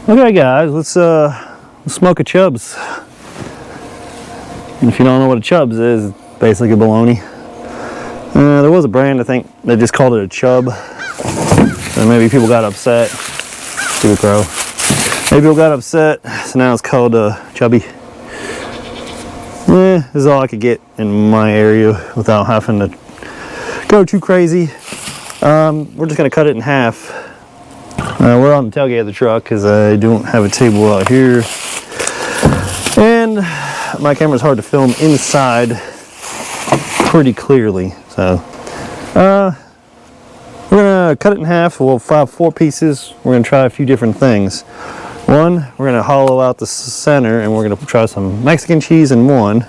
Okay guys, let's smoke a Chubbs. And if you don't know what a Chubbs is, it's basically a baloney. There was a brand, I think, they just called it a Chubb. And maybe people got upset. Stupid crow. Maybe people got upset, so now it's called Chubby. This is all I could get in my area without having to go too crazy. We're just gonna cut it in half. We're on the tailgate of the truck because I don't have a table out here. And my camera's hard to film inside pretty clearly. So we're gonna cut it in half. We'll have 4 pieces. We're gonna try a few different things. One, we're gonna hollow out the center and we're gonna try some Mexican cheese in one.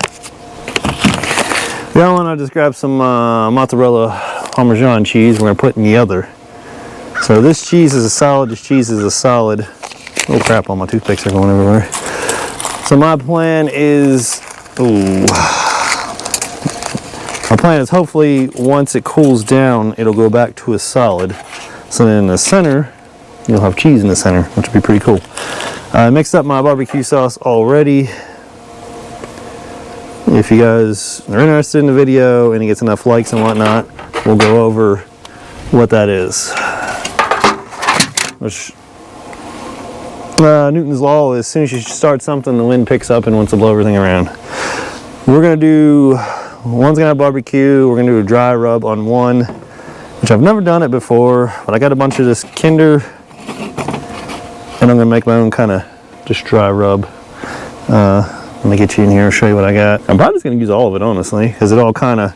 The other one, I just grabbed some mozzarella Parmesan cheese. We're gonna put in the other. So this cheese is a solid, this cheese is a solid. Oh crap, all my toothpicks are going everywhere. So my plan is, my plan is hopefully once it cools down, it'll go back to a solid. So then in the center, you'll have cheese in the center, which would be pretty cool. I mixed up my barbecue sauce already. If you guys are interested in the video and it gets enough likes and whatnot, we'll go over what that is. Which Newton's law is as soon as you start something, the wind picks up and wants to blow everything around. We're gonna do, one's gonna have barbecue, we're gonna do a dry rub on one, which I've never done it before, but I got a bunch of this Kinder, and I'm gonna make my own kind of just dry rub. Let me get you in here and show you what I got. I'm probably just gonna use all of it, honestly, because it all kind of,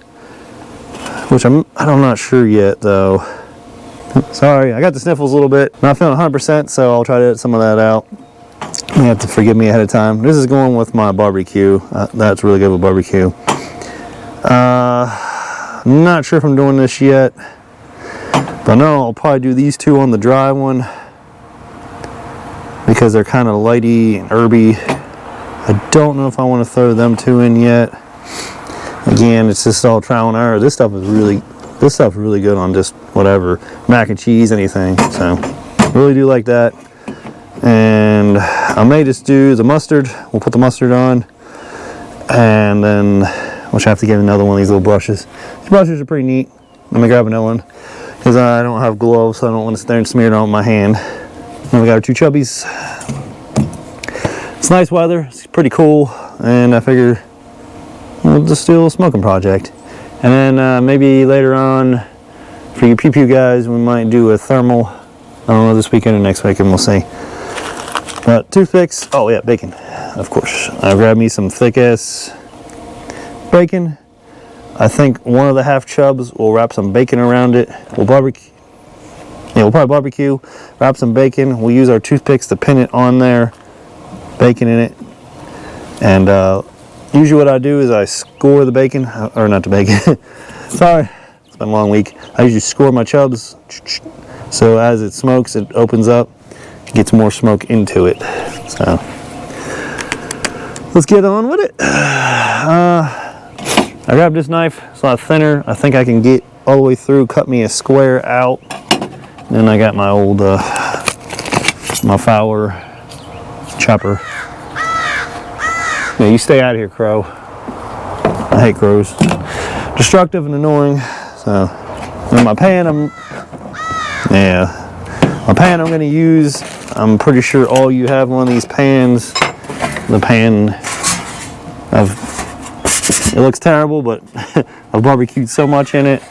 which I'm not sure yet though. Sorry, I got the sniffles a little bit. Not feeling 100%, so I'll try to edit some of that out. You have to forgive me ahead of time. This is going with my barbecue. That's really good with barbecue. Not sure if I'm doing this yet, but I know I'll probably do these 2 on the dry one because they're kind of lighty and herby. I don't know if I want to throw them 2 in yet. Again, it's just all trial and error. This stuff's really good on just whatever, mac and cheese, anything. So really do like that. And I may just do the mustard. We'll put the mustard on, and then we'll have to get another one of these little brushes. These brushes are pretty neat. Let me grab another one because I don't have gloves, so I don't want to sit there and smear it on my hand. And we got our 2 Chubbies. It's nice weather. It's pretty cool, and I figure we'll just do a little smoking project. And then maybe later on, for you pew-pew guys, we might do a thermal. I don't know, this weekend or next weekend, we'll see. But toothpicks, oh yeah, bacon, of course. I grabbed me some thick-ass bacon. I think one of the half Chubbs, we'll wrap some bacon around it. We'll barbecue. Yeah, we'll probably barbecue, wrap some bacon. We'll use our toothpicks to pin it on there, bacon in it. And usually what I do is I score the bacon, or not the bacon, sorry, it's been a long week. I usually score my Chubbs, so as it smokes, it opens up, it gets more smoke into it. So, let's get on with it. I grabbed this knife, it's a lot thinner. I think I can get all the way through, cut me a square out. And then I got my old, my Fowler chopper. Yeah, you stay out of here, crow. I hate crows. Destructive and annoying. So, and my pan, my pan I'm gonna use, I'm pretty sure all you have one of these pans. The pan, it looks terrible, but I've barbecued so much in it.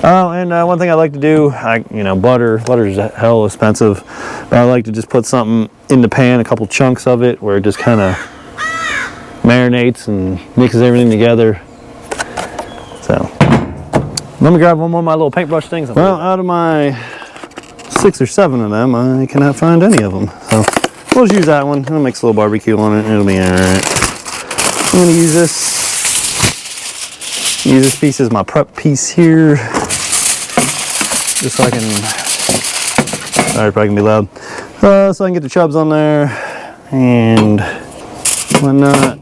Oh, and one thing I like to do, butter's hell expensive, but I like to just put something in the pan, a couple chunks of it, where it just kind of marinates and mixes everything together. So, let me grab one more of my little paintbrush things. Well, out of my 6 or 7 of them, I cannot find any of them. So, we'll just use that one. I'll mix a little barbecue on it, and it'll be alright. I'm going to use this. Use this piece as my prep piece here. Just so I can, sorry, probably gonna be loud. So I can get the Chubbs on there and whatnot.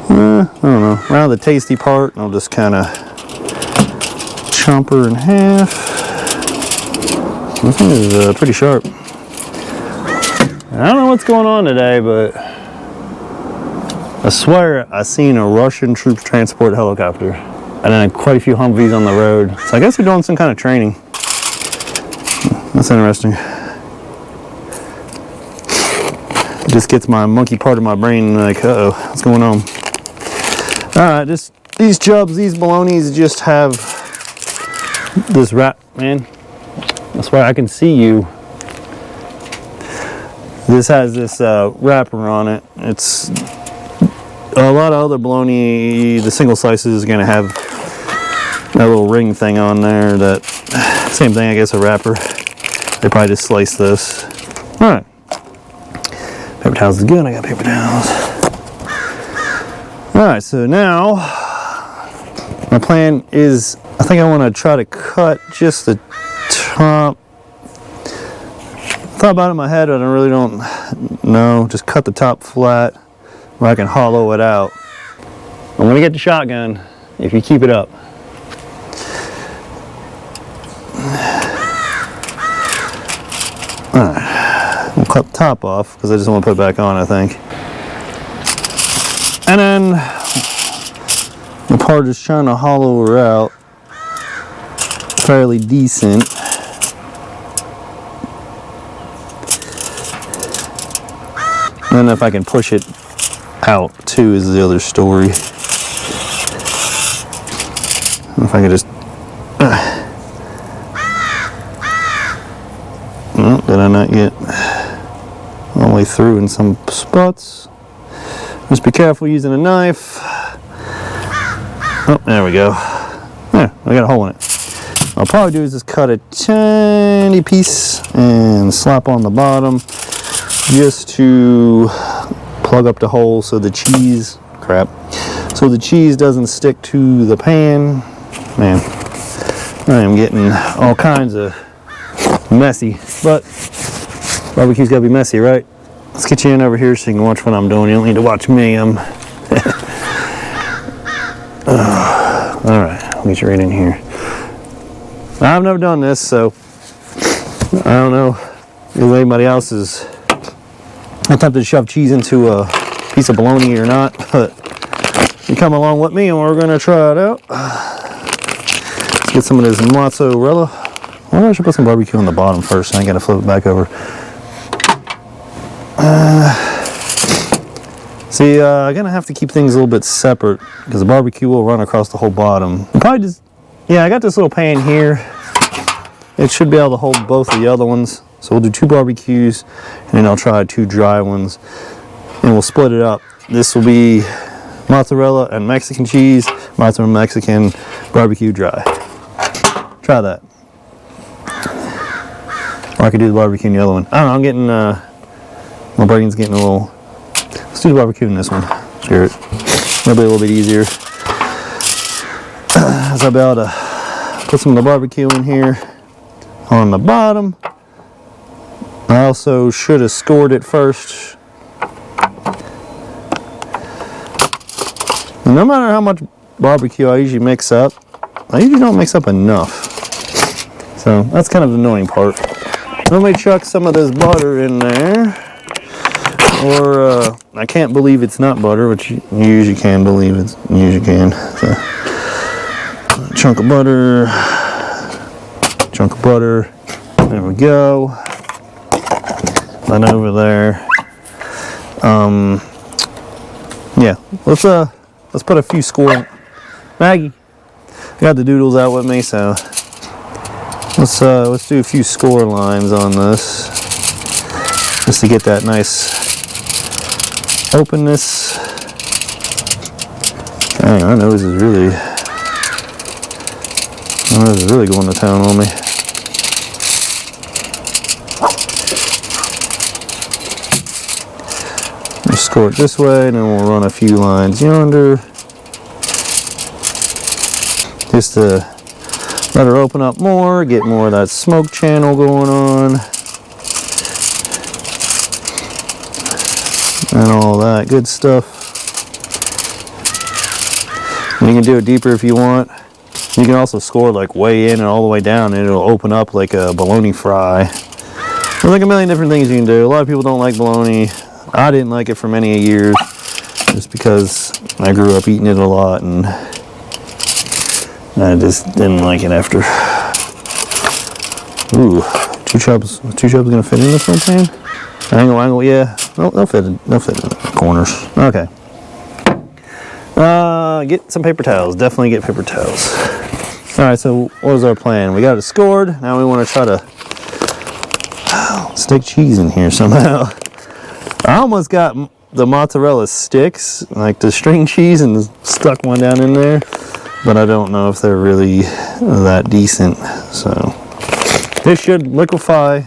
I don't know, around the tasty part, I'll just kind of chomp her in half. This one is pretty sharp. I don't know what's going on today, but I swear I seen a Russian troops transport helicopter. And then quite a few Humvees on the road. So I guess they're doing some kind of training. That's interesting. It just gets my monkey part of my brain like, uh-oh, what's going on? Alright, these chubs, these balonies just have this wrap, man. That's why I can see you. This has this wrapper on it. It's a lot of other bologna, the single slices is gonna have that little ring thing on there. That same thing, I guess, a wrapper. They probably just slice this. All right, paper towels is good. I got paper towels. All right, so now my plan is, I think I want to try to cut just the top. I thought about it in my head, but I really don't know. Just cut the top flat where I can hollow it out. I'm gonna get the shotgun if you keep it up. Alright, we'll cut the top off because I just want to put it back on, I think. And then the part is trying to hollow her out fairly decent. And then if I can push it out too is the other story. If I could just oh, did I not get all the way through in some spots? Just be careful using a knife. Oh, there we go. There, I got a hole in it. What I'll probably do is just cut a tiny piece and slap on the bottom just to plug up the hole so the cheese, so the cheese doesn't stick to the pan. Man, I am getting all kinds of messy, but barbecue's gotta be messy, right? Let's get you in over here so you can watch what I'm doing. You don't need to watch me. All right, I'll get you right in here. I've never done this, so I don't know if anybody else is attempted to shove cheese into a piece of bologna or not, but you come along with me and we're gonna try it out. Let's get some of this mozzarella. I wonder if I should put some barbecue on the bottom first. I gotta flip it back over. See, I'm gonna have to keep things a little bit separate because the barbecue will run across the whole bottom. Probably just, yeah, I got this little pan here. It should be able to hold both of the other ones. So we'll do 2 barbecues and then I'll try 2 dry ones and we'll split it up. This will be mozzarella and Mexican cheese, mozzarella Mexican, barbecue dry. Try that. Or I could do the barbecue in the other one. I don't know, I'm getting, my brain's getting a little, let's do the barbecue in this one. Sure, it'll be a little bit easier. As I'll be able to put some of the barbecue in here on the bottom. I also should have scored it first. And no matter how much barbecue I usually mix up, I usually don't mix up enough. So that's kind of the annoying part. Let me chuck some of this butter in there. Or I can't believe it's not butter, which you usually can believe it's, you usually can. So, a chunk of butter. There we go. Then over there. Yeah, let's put a few score. Maggie, I got the doodles out with me, so let's do a few score lines on this, just to get that nice openness. Dang, my nose is really going to town on me. Score it this way, and then we'll run a few lines yonder just to let her open up more, get more of that smoke channel going on and all that good stuff. And you can do it deeper if you want. You can also score like way in and all the way down, and it'll open up like a bologna fry. There's like a million different things you can do. A lot of people don't like bologna. I didn't like it for many years just because I grew up eating it a lot and I just didn't like it after. Ooh, two chops gonna fit in this little pan? Angle, yeah. They'll fit in the corners. Okay. Get some paper towels. Definitely get paper towels. All right, so what was our plan? We got it scored. Now we want to try to stick cheese in here somehow. I almost got the mozzarella sticks, like the string cheese, and stuck one down in there, but I don't know if they're really that decent. So this should liquefy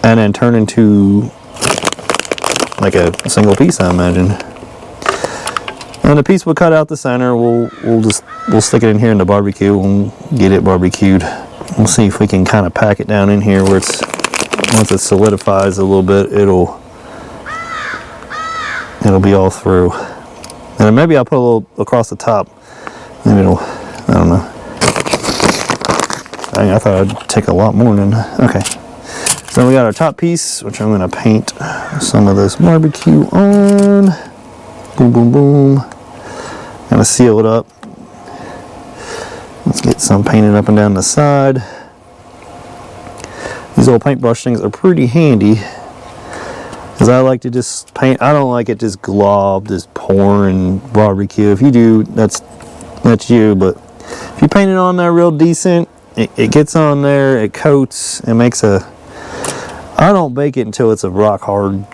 and then turn into like a single piece, I imagine. And the piece we'll cut out the center. We'll stick it in here in the barbecue and get it barbecued. We'll see if we can kind of pack it down in here where it's, once it solidifies a little bit, it'll be all through. And then maybe I'll put a little across the top. Maybe it'll, I don't know. I thought I'd take a lot more than, okay. So we got our top piece, which I'm gonna paint some of this barbecue on. Boom, boom, boom. Gonna seal it up. Let's get some painted up and down the side. These old paintbrush things are pretty handy because I like to just paint. I don't like it just glob, just pouring barbecue. If you do, that's you. But if you paint it on there real decent, it gets on there, it coats, it makes a. I don't bake it until it's a rock hard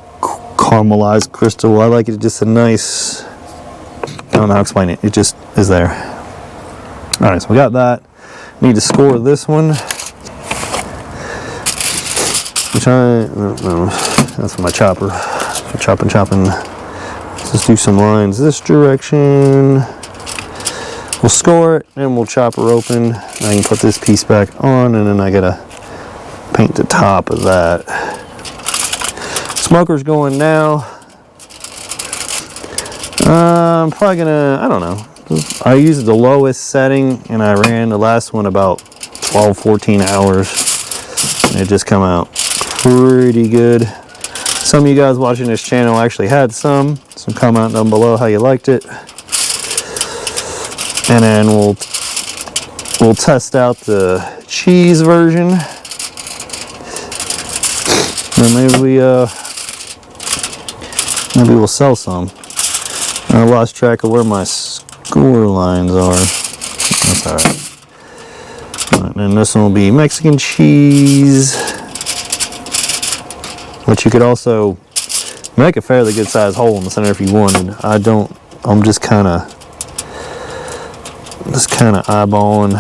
caramelized crystal. I like it just a nice. I don't know how to explain it. It just is there. All right, so we got that. Need to score this one. That's my chopper. For chopping. Let's just do some lines this direction. We'll score it and we'll chop her open. I can put this piece back on and then I gotta paint the top of that. Smoker's going now. I'm probably gonna, I don't know. I used the lowest setting and I ran the last one about 12-14 hours. And it just come out pretty good. Some of you guys watching this channel actually had some. So comment down below how you liked it. And then we'll test out the cheese version. And maybe we'll sell some. I lost track of where my score lines are. That's alright. And then this one will be Mexican cheese, which you could also make a fairly good sized hole in the center if you wanted. I'm just kind of eyeballing.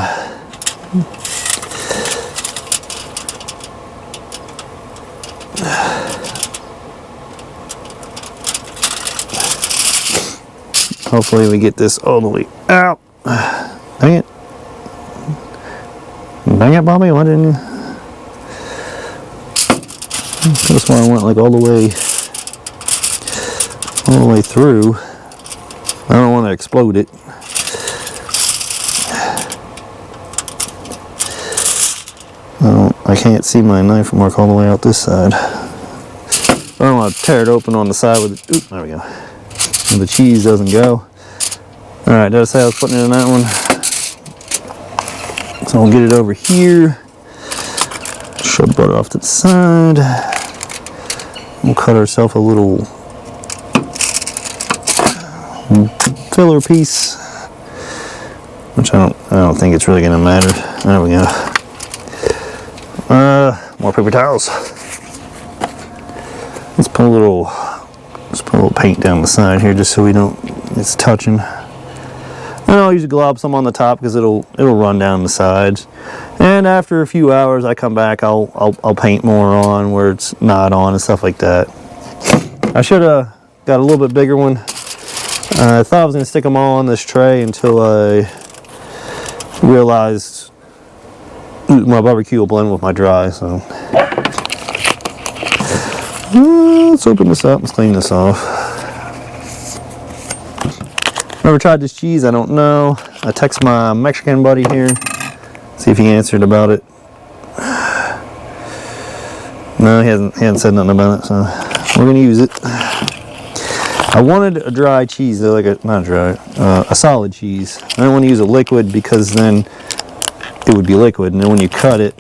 Hopefully we get this all the way out. Dang it. Dang it, Bobby, why didn't you? That's why I went like all the way through. I don't want to explode it. I can't see my knife mark all the way out this side. I don't want to tear it open on the side with it. Oop, there we go. So the cheese doesn't go. Alright, did I say I was putting it in that one? So I'll get it over here. Shove butter off to the side. We'll cut ourselves a little filler piece, which I don't think it's really gonna matter. There we go. More paper towels. Let's put a little paint down the side here just so it's touching. And I'll usually glob some on the top because it'll run down the sides. And after a few hours, I come back. I'll paint more on where it's not on and stuff like that. I should have got a little bit bigger one. I thought I was gonna stick them all on this tray until I realized my barbecue will blend with my dry. So let's open this up. Let's clean this off. Never tried this cheese, I don't know. I text my Mexican buddy here, see if he answered about it. No, he hasn't said nothing about it, so we're gonna use it. I wanted a dry cheese though, like not dry, a solid cheese. I don't want to use a liquid because then it would be liquid, and then when you cut it,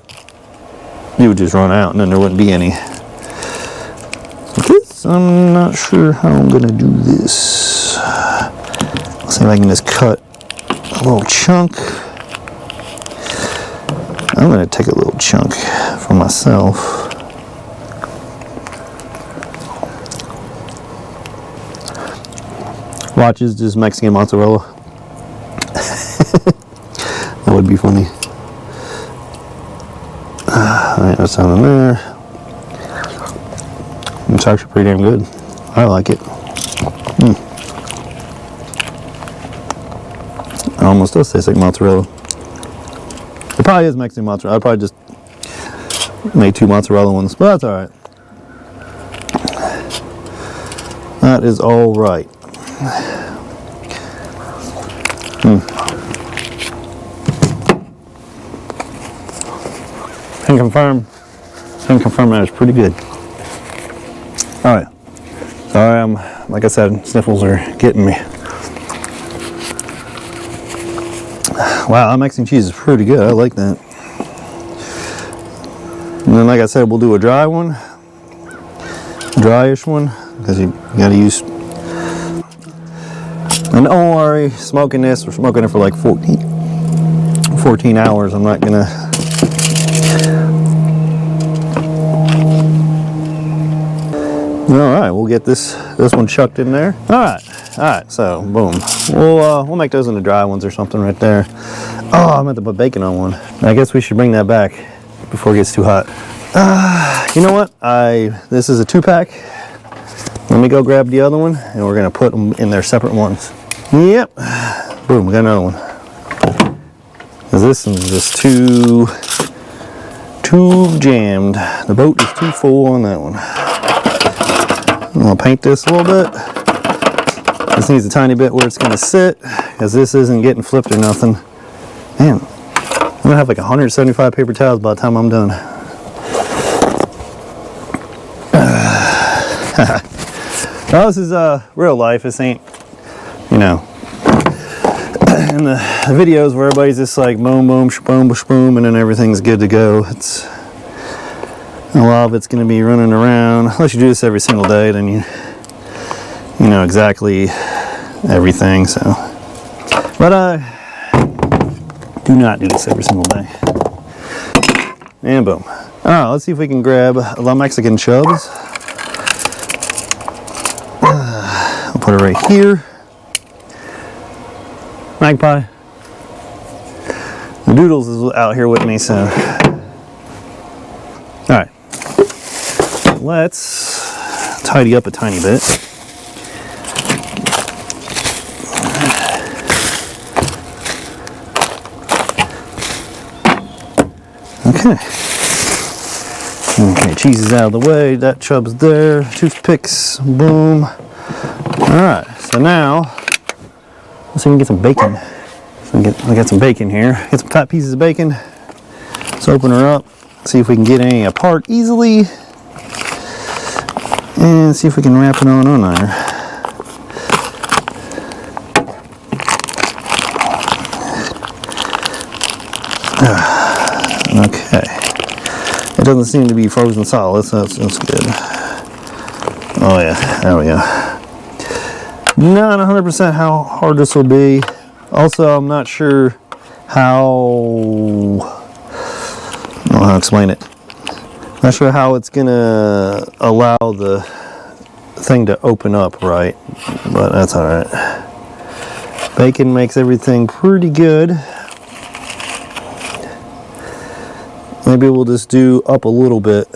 it would just run out, and then there wouldn't be any. This, I'm not sure how I'm gonna do this. Let's see if I can just cut a little chunk. I'm gonna take a little chunk for myself. Watch, is just Mexican mozzarella. That would be funny. Alright, that's down in there. It's actually pretty damn good. I like it. It almost does taste like mozzarella. It probably is Mexican mozzarella. I probably just made 2 mozzarella ones, but that's alright. That is alright. Can confirm that it's pretty good. Alright. Sorry, like I said, sniffles are getting me. Wow, that Mexican cheese is pretty good. I like that. And then, like I said, we'll do a dry one. Dryish one. Because you gotta use. And don't worry, smoking this, we're smoking it for like 14 hours. I'm not gonna. Alright, we'll get this one chucked in there. Alright, so boom. We'll make those into dry ones or something right there. Oh, I meant to put bacon on one. I guess we should bring that back before it gets too hot. You know what? This is a 2-pack. Let me go grab the other one, and we're gonna put them in their separate ones. Yep. Boom, we got another one. Cause this one's just too jammed. The boat is too full on that one. I'm gonna paint this a little bit. This needs a tiny bit where it's gonna sit, because this isn't getting flipped or nothing. Man, I'm gonna have like 175 paper towels by the time I'm done. Well, this is real life. This ain't, you know, in the videos where everybody's just like boom, boom, shaboom, shaboom, and then everything's good to go. It's a lot of it's going to be running around. Unless you do this every single day, then you know exactly everything. So, but do not do this every single day. And boom. All right, let's see if we can grab La Mexican chubs. I'll put it right here. Magpie. The Doodles is out here with me, so. Alright. Let's tidy up a tiny bit. Okay. Okay, cheese is out of the way. That chub's there. Toothpicks. Boom. Alright, so now let's see if we can get some bacon. So I got some bacon here. Get some fat pieces of bacon. Let's open her up. See if we can get any apart easily. And see if we can wrap it on there. Okay. It doesn't seem to be frozen solid, so that's good. Oh yeah, there we go. Not 100% how hard this will be. Also, I'm not sure how. I don't know how to explain it. Not sure how it's gonna allow the thing to open up right, but that's all right. Bacon makes everything pretty good. Maybe we'll just do up a little bit.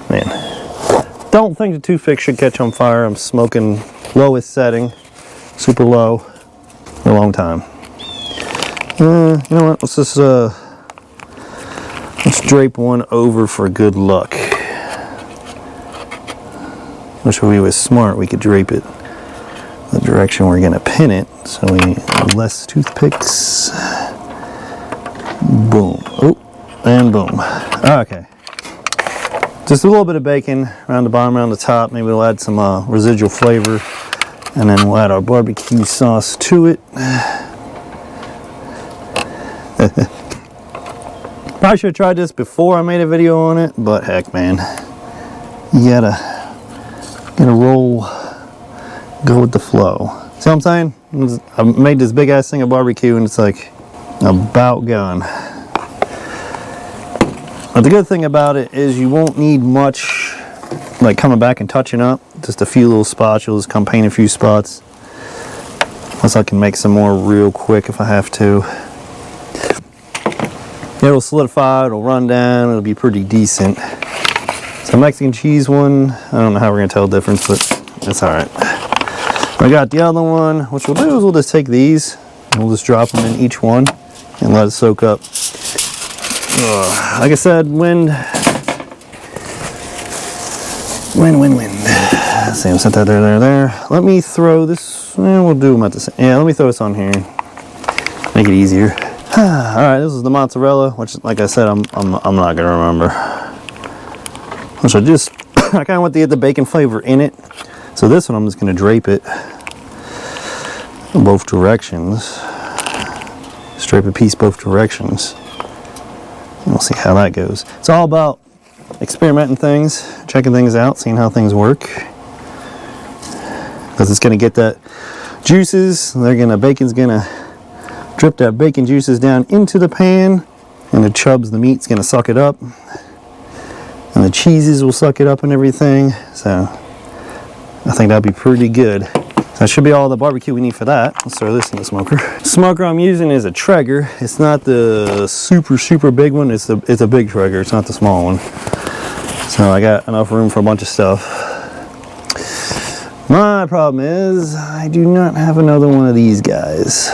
Man, don't think the toothpick should catch on fire. I'm smoking lowest setting, super low, for a long time. You know what? Let's just let's drape one over for good luck. Wish we was smart. We could drape it the direction we're gonna pin it, so we have less toothpicks. Boom. Oh, and boom. Okay. Just a little bit of bacon around the bottom, around the top. Maybe we'll add some residual flavor. And then we'll add our barbecue sauce to it. Probably should have tried this before I made a video on it, but heck, man. You gotta roll, go with the flow. See what I'm saying? I made this big ass thing of barbecue and it's like about gone. But the good thing about it is you won't need much like coming back and touching up. Just a few little spots. You'll just come paint a few spots. Plus I can make some more real quick if I have to. It'll solidify, it'll run down, it'll be pretty decent. So Mexican cheese one, I don't know how we're gonna tell the difference, but that's all right. I got the other one. What we'll do is we'll just take these and we'll just drop them in each one and let it soak up. Like I said, wind. Let's see, I'll set that there. Let me throw this, we'll do them at the same, yeah, let me throw this on here. Make it easier. All right, this is the mozzarella, which, like I said, I'm not gonna remember. Which I kind of want to get the bacon flavor in it. So this one, I'm just gonna drape it in both directions. Just drape a piece both directions. And we'll see how that goes. It's all about experimenting things, checking things out, seeing how things work. Because it's gonna get that juices. Bacon's gonna drip that bacon juices down into the pan, and the meat's gonna suck it up, and the cheeses will suck it up and everything. So I think that'd be pretty good. So that should be all the barbecue we need for that. Let's throw this in the smoker. The smoker I'm using is a Traeger. It's not the super big one. It's a big Traeger. It's not the small one. So I got enough room for a bunch of stuff. My problem is I do not have another one of these guys.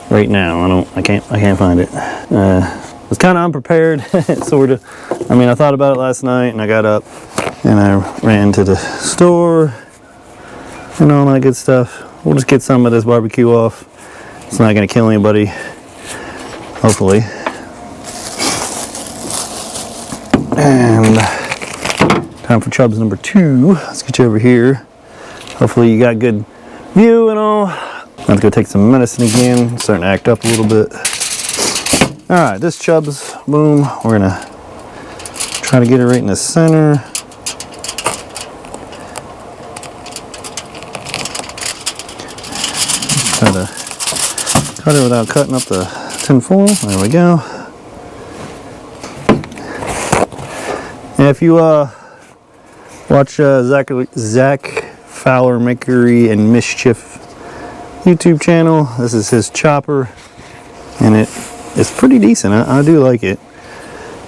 Right now, I can't find it. I was kind of unprepared, sort of. I mean, I thought about it last night, and I got up, and I ran to the store, and all that good stuff. We'll just get some of this barbecue off. It's not gonna kill anybody, hopefully. And time for Chubbs number 2. Let's get you over here. Hopefully you got good view and all. I have to go take some medicine again. It's starting to act up a little bit. All right, this Chubbs, boom. We're gonna try to get it right in the center. Try to cut it without cutting up the tin foil. There we go. And if you watch Zach Fowler Makery and Mischief YouTube channel, this is his chopper, and it's pretty decent. I do like it.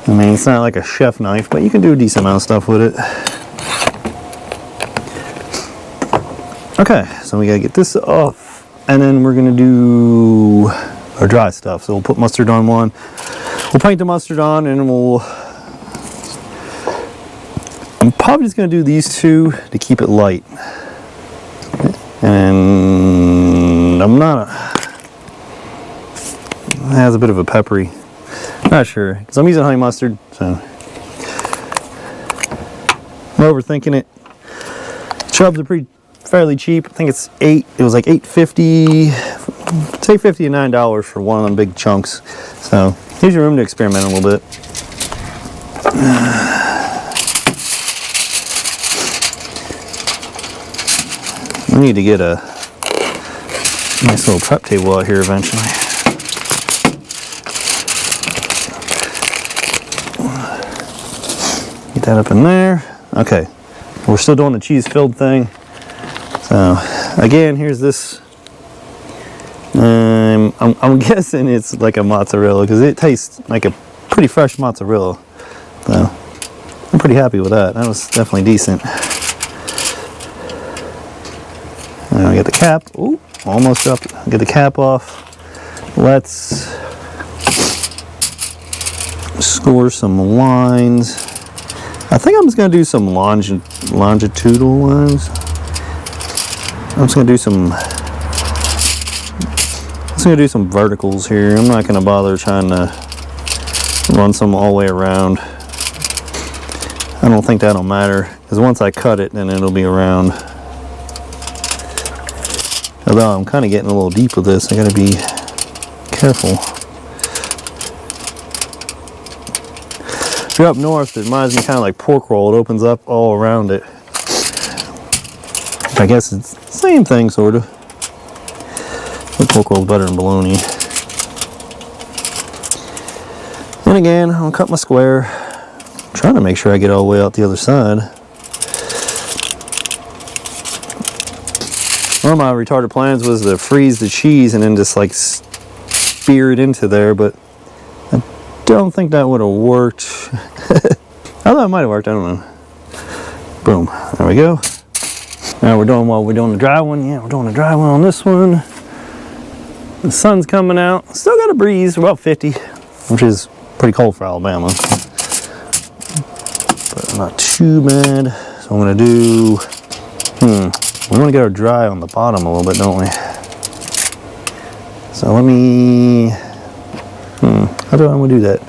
I mean, it's not like a chef knife, but you can do a decent amount of stuff with it. Okay, so we gotta get this off, and then we're gonna do our dry stuff. So we'll put mustard on one, we'll paint the mustard on, and I'm probably just gonna do these two to keep it light. And it has a bit of a peppery, not sure, because I'm using honey mustard, so I'm overthinking it. Chubbs are fairly cheap. I think it was like $8.50, say $50 to $9 for one of them big chunks. So here's your room to experiment a little bit. We need to get a nice little prep table out here eventually. Get that up in there. Okay, we're still doing the cheese filled thing. So again, here's this. I'm guessing it's like a mozzarella because it tastes like a pretty fresh mozzarella. So I'm pretty happy with that. That was definitely decent. Now I get the cap. Ooh, almost up. Get the cap off. Let's score some lines. I think I'm just gonna do some longitudinal lines. I'm just gonna do some just gonna do some verticals here. I'm not gonna bother trying to run some all the way around. I don't think that'll matter, because once I cut it, then it'll be around. Although I'm kind of getting a little deep with this, I gotta be careful. If you're up north, it reminds me kind of like pork roll. It opens up all around it. I guess it's the same thing, sort of. The pork roll is better than bologna. And again, I'll cut my square. I'm trying to make sure I get all the way out the other side. One of my retarded plans was to freeze the cheese and then just like spear it into there, but I don't think that would have worked. Although it might have worked, I don't know. Boom, there we go. Now we're doing what? We're doing the dry one? Yeah, we're doing the dry one on this one. The sun's coming out. Still got a breeze, about 50, which is pretty cold for Alabama. But not too bad. So I'm gonna do, we want to get our dry on the bottom a little bit, don't we? So let me, how do I want to do that?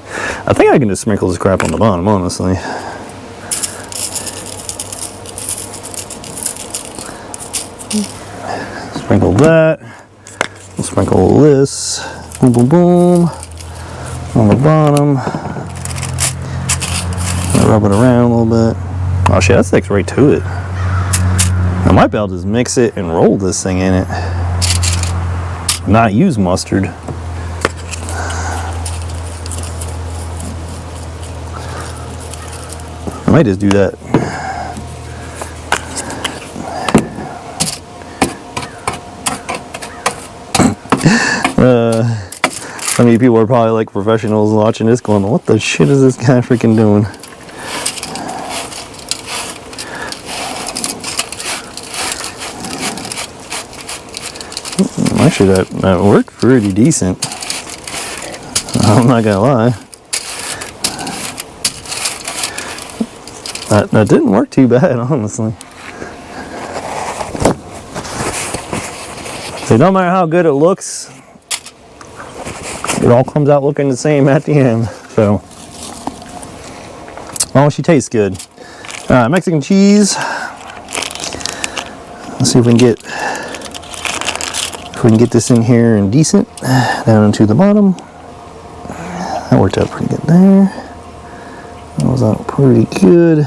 I think I can just sprinkle this crap on the bottom, honestly. Sprinkle that. We'll sprinkle this. Boom, boom, boom. On the bottom. Rub it around a little bit. Oh shit, that sticks right to it. I might be able to just mix it and roll this thing in it. Not use mustard. I might just do that. How many people are probably like professionals watching this going, what the shit is this guy freaking doing? Actually, that worked pretty decent. I'm not gonna lie. That didn't work too bad, honestly. So no matter how good it looks, it all comes out looking the same at the end. So, as long as she tastes good. Mexican cheese. Let's see if we can get this in here and decent down into the bottom. That worked out pretty good there. That was out pretty good.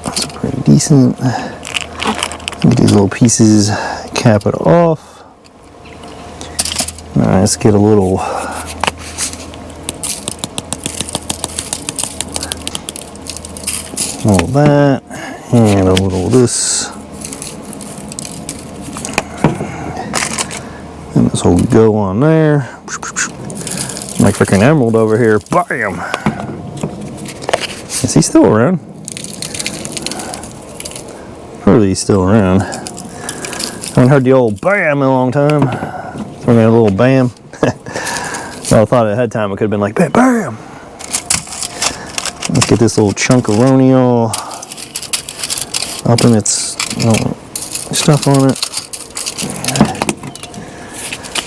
That's pretty decent. Get these little pieces, cap it off. All right, let's get a little of that and a little of this. And this will go on there. Like freaking emerald over here. Bam! Is he still around? Surely he's still around. I haven't heard the old bam in a long time. So we're gonna have a little bam. Well, I thought ahead of time it could have been like bam, bam. Let's get this little chunkaroni all up in its stuff on it.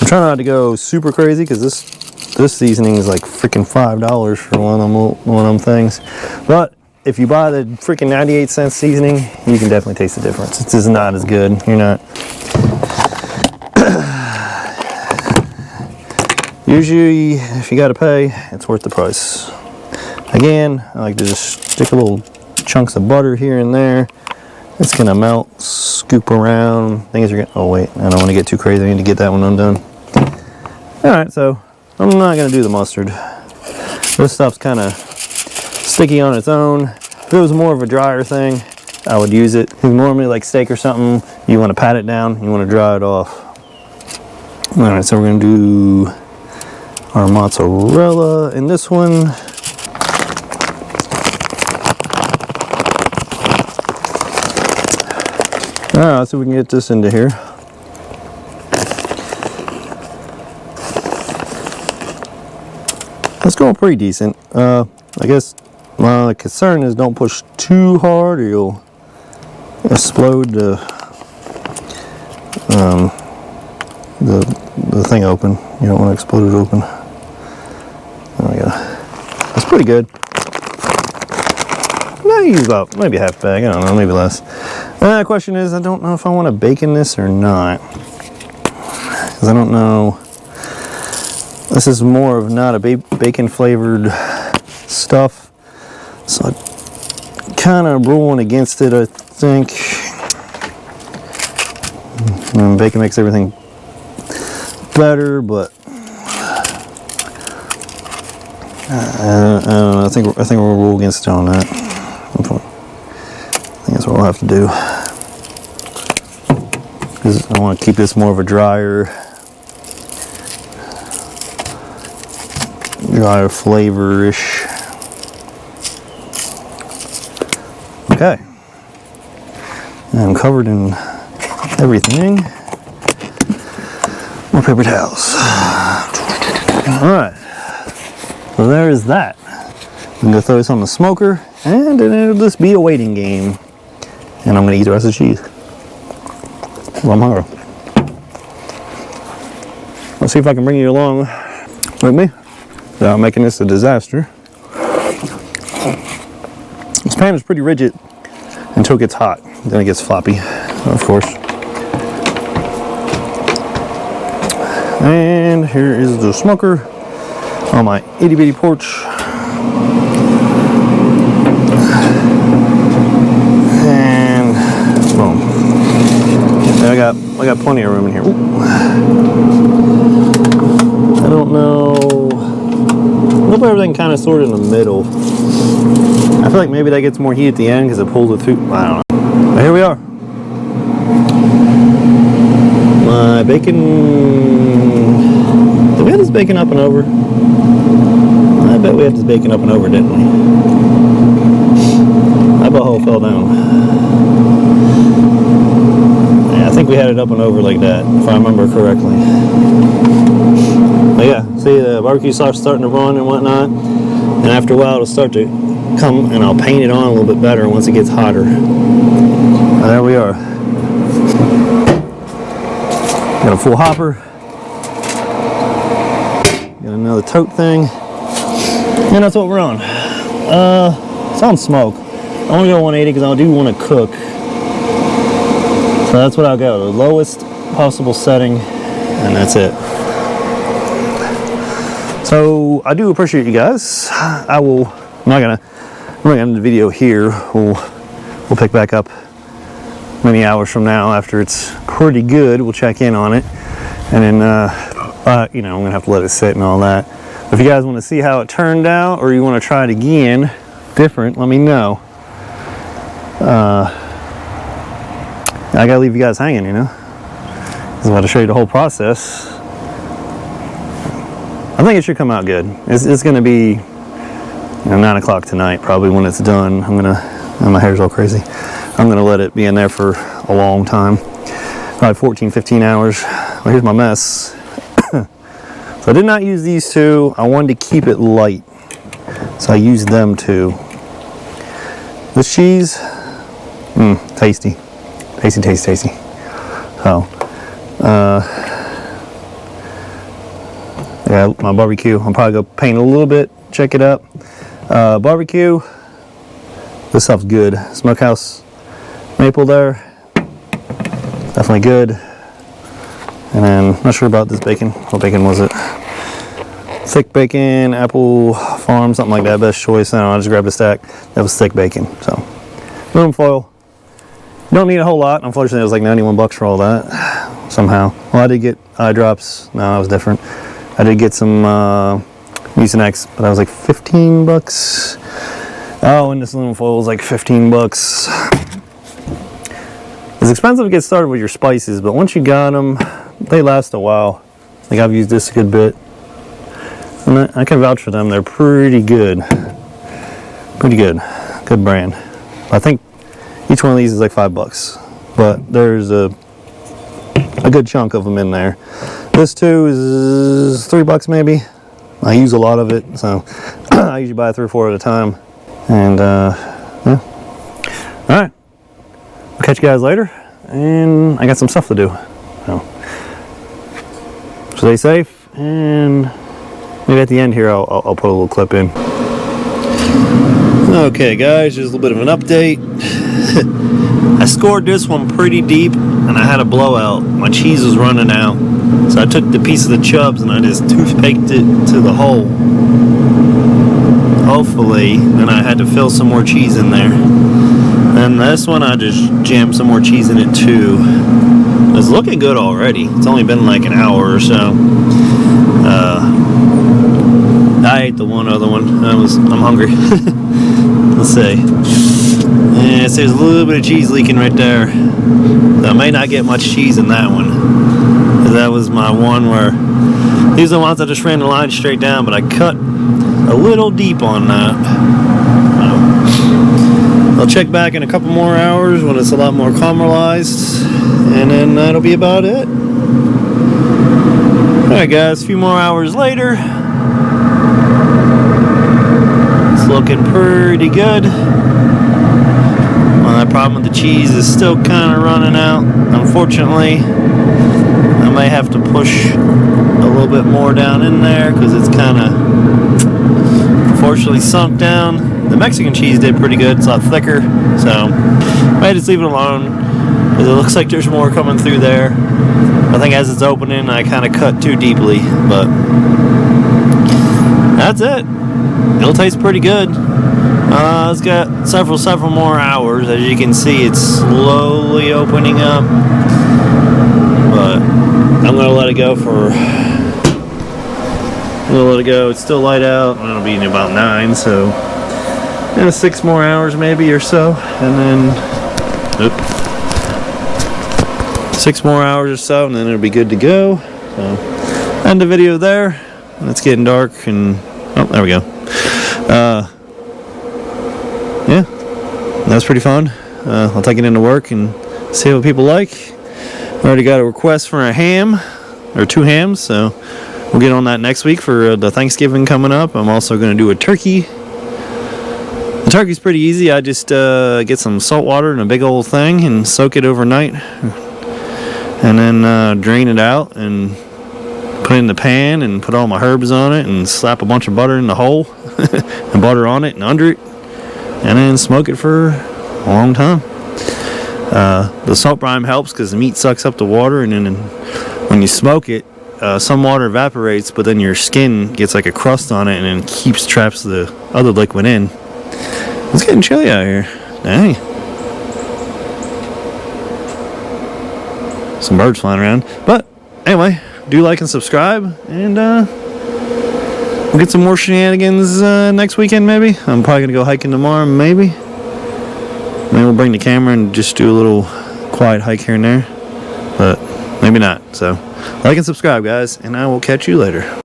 I'm trying not to go super crazy because this seasoning is like freaking $5 for one of them things. But if you buy the freaking 98-cent seasoning, you can definitely taste the difference. It's just not as good. You're not. Usually, if you gotta pay, it's worth the price. Again, I like to just stick a little chunks of butter here and there. It's gonna melt, scoop around. Things are gonna, oh wait, I don't wanna get too crazy. I need to get that one undone. All right, so I'm not gonna do the mustard. This stuff's kinda sticky on its own. If it was more of a drier thing, I would use it. If normally like steak or something, you wanna pat it down, you wanna dry it off. All right, so we're gonna do our mozzarella in this one. All right, let's see if we can get this into here. It's going pretty decent. I guess my concern is don't push too hard or you'll explode the the thing open. You don't want to explode it open. There we go. That's pretty good. I use about maybe half a bag. I don't know, maybe less. The question is, I don't know if I want to bacon this or not, because I don't know. This is more of not a bacon flavored stuff, so I'm kind of rolling against it, I think. Bacon makes everything better, but I don't know. I think we'll roll against it on that. I think that's what we'll have to do, because I want to keep this more of a drier flavor-ish. Okay, and I'm covered in everything. More paper towels. All right, so there is that. I'm gonna throw this on the smoker, and then it'll just be a waiting game. And I'm gonna eat the rest of the cheese. Well, I'm hungry. Let's see if I can bring you along with me without making this a disaster. This pan is pretty rigid until it gets hot. Then it gets floppy, of course. And here is the smoker on my itty bitty porch. And boom. I got plenty of room in here. Ooh. I don't know. I hope everything kind of sort of in the middle. I feel like maybe that gets more heat at the end because it pulls it through. I don't know. But here we are. My bacon. Did we have this bacon up and over? I bet we had this bacon up and over, didn't we? My butthole fell down. Yeah, I think we had it up and over like that, if I remember correctly. But yeah, see the barbecue sauce starting to run and whatnot. And after a while it'll start to come, and I'll paint it on a little bit better once it gets hotter. There we are. Got a full hopper. Got another tote thing. And that's what we're on. It's on smoke. I want to go 180 because I do want to cook. So that's what I'll go. The lowest possible setting, and that's it. So I do appreciate you guys. I'm not gonna end the video here. We'll pick back up many hours from now after it's pretty good. We'll check in on it, and then you know, I'm gonna have to let it sit and all that. If you guys want to see how it turned out, or you want to try it again different, let me know. I gotta leave you guys hanging, you know. I'm about to show you the whole process. I think it should come out good. It's gonna be, you know, 9 o'clock tonight probably when it's done. My hair's all crazy. I'm gonna let it be in there for a long time, probably 14, 15 hours. Well, here's my mess. So I did not use these two. I wanted to keep it light, so I used them two. This cheese, tasty. Tasty. So, yeah, my barbecue. I'll probably go paint a little bit, check it up. Barbecue, this stuff's good. Smokehouse maple there, definitely good. And then, not sure about this bacon. What bacon was it? Thick bacon, Apple Farm, something like that. Best choice. I don't know, I just grabbed a stack. That was thick bacon. So, aluminum foil. Don't need a whole lot. Unfortunately, it was like 91 bucks for all that. Somehow. Well, I did get eye drops. No, that was different. I did get some Mucinex, but that was like 15 bucks. Oh, and this aluminum foil was like 15 bucks. It's expensive to get started with your spices, but once you got them, they last a while. Like, I've used this a good bit, and I can vouch for them. They're pretty good. Pretty good. Good brand. I think each one of these is like 5 bucks, but there's a good chunk of them in there. This too is 3 bucks maybe. I use a lot of it, so I usually buy 3 or 4 at a time. And yeah. All right. I'll catch you guys later, and I got some stuff to do. So, Stay safe, and maybe at the end here I'll put a little clip in. Okay guys, just a little bit of an update. I scored this one pretty deep and I had a blowout. My cheese was running out. So I took the piece of the chubs and I just toothpicked it to the hole. Hopefully, then I had to fill some more cheese in there. And this one I just jammed some more cheese in it too. It's looking good already. It's only been like an hour or so. I ate the one other one. I'm hungry. Let's see. Yeah, so there's a little bit of cheese leaking right there. I may not get much cheese in that one. That was my one where these are the ones I just ran the line straight down, but I cut a little deep on that. I'll check back in a couple more hours when it's a lot more caramelized, and then that'll be about it. Alright guys, a few more hours later. It's looking pretty good. Well, that problem with the cheese is still kind of running out. Unfortunately, I may have to push a little bit more down in there because it's kind of unfortunately sunk down. The Mexican cheese did pretty good. It's a lot thicker, so I might just leave it alone because it looks like there's more coming through there. I think as it's opening, I kind of cut too deeply, but that's it. It'll taste pretty good. It's got several more hours. As you can see, it's slowly opening up, but I'm gonna let it go for. I'm gonna let it go. It's still light out. It'll be in about 9, so 6 more hours maybe or so, and then 6 more hours or so, and then it'll be good to go. So end the video there. It's getting dark, and oh, there we go. Yeah, that's pretty fun. I'll take it into work and see what people like. I already got a request for a ham, or 2 hams, so we'll get on that next week for the Thanksgiving coming up. I'm also going to do a turkey. The turkey's pretty easy. I just get some salt water in a big old thing and soak it overnight, and then drain it out and put it in the pan and put all my herbs on it and slap a bunch of butter in the hole and butter on it and under it, and then smoke it for a long time. The salt brine helps because the meat sucks up the water, and then when you smoke it, some water evaporates, but then your skin gets like a crust on it and then traps the other liquid in. It's getting chilly out here. Dang. Some birds flying around. But anyway, do like and subscribe, and we'll get some more shenanigans next weekend maybe. I'm probably gonna go hiking tomorrow, maybe. Maybe we'll bring the camera and just do a little quiet hike here and there, but maybe not. So like and subscribe guys, and I will catch you later.